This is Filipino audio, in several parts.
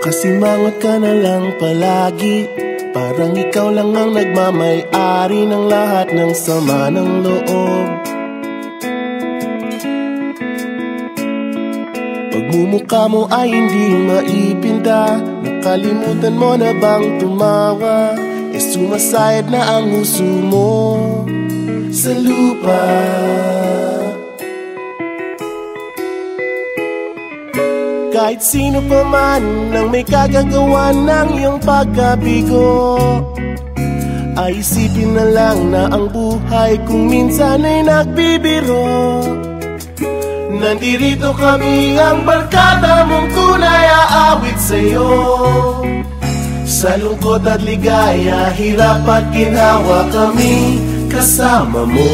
Kasimangot ka na lang palagi, parang ikaw lang ang nagmamay-ari ng lahat ng sama ng loob. Pagmumukha mo ay hindi maipinta, nakalimutan mo na bang tumawa? E sumasayad na ang huso mo sa lupa. Kahit sino pa man ang may kagagawa ng iyong pagkabigo, ay isipin na lang na ang buhay kung minsan ay nagbibiro. Nandirito kami, ang barkada mong tunay aawit sa'yo. Sa lungkot at ligaya, hirap at ginhawa, kami kasama mo.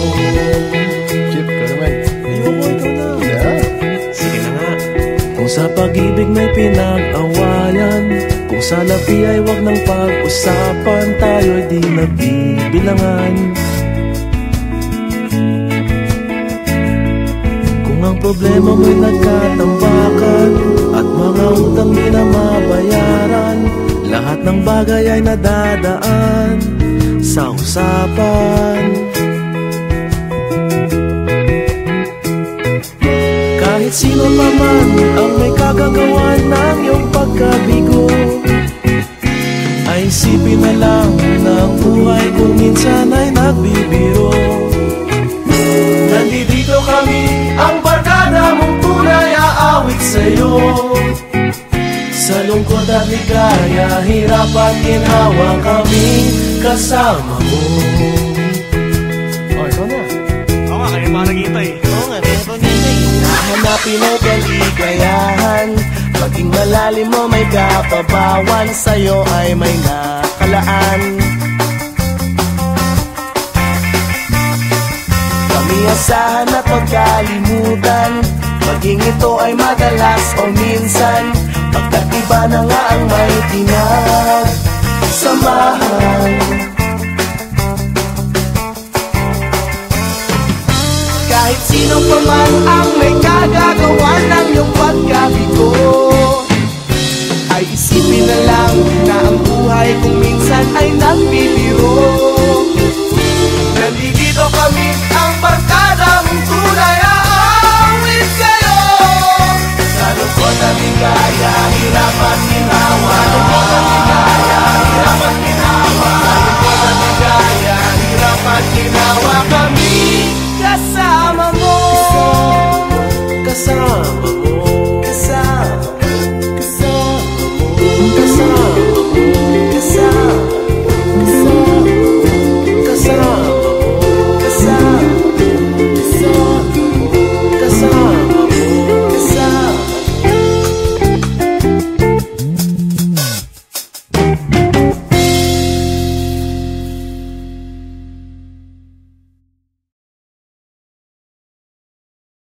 Chip, ka naman. Ayoko, ikaw na. Yeah. Sige na nga. Kung sa pag-ibig may pinag-awayan, kung sa labi ay wag ng pag-usapan, tayo'y di nagbibilangan. Kung ang problema mo'y nagkatambakan at mga utang di na mabayaran, lahat ng bagay ay nadadaan sa usapan. Kahit sino pa man ang may kagagawa ng iyong pagkabigo, ay isipin na lang na ang buhay kung minsan ay nagbibiro. Nandito kami, ang barkada mong tunay aawit sa'yo. Sa lungkot at ligaya, hirap at ginhawa, kami kasama mo. Oh, ikaw na. Oo nga, kaya parang kita eh. Oo nga, kaya parang kita eh. Hanapin ang kaligayahan, maging malalim mo may kapabawan, sa'yo ay may nakalaan. Kami asahan at magkalimutan, maging ito ay madalas o minsan, pagkat iba na nga ang may pinagsamahan. Kahit sino pa man ang may kagagawa ng iyong pagkabigo, ay isipin na lang na ang buhay kung minsan ay nagbibiro. Nandito kami, ang barkada mong tunay aawit sa'yo. Sa lungkot at ligaya, hirap at ginhawa. Sa lungkot at ligaya, hirap at ginhawa. Sa lungkot at ligaya, hirap at ginhawa, kami kasama mo. Kasama mo.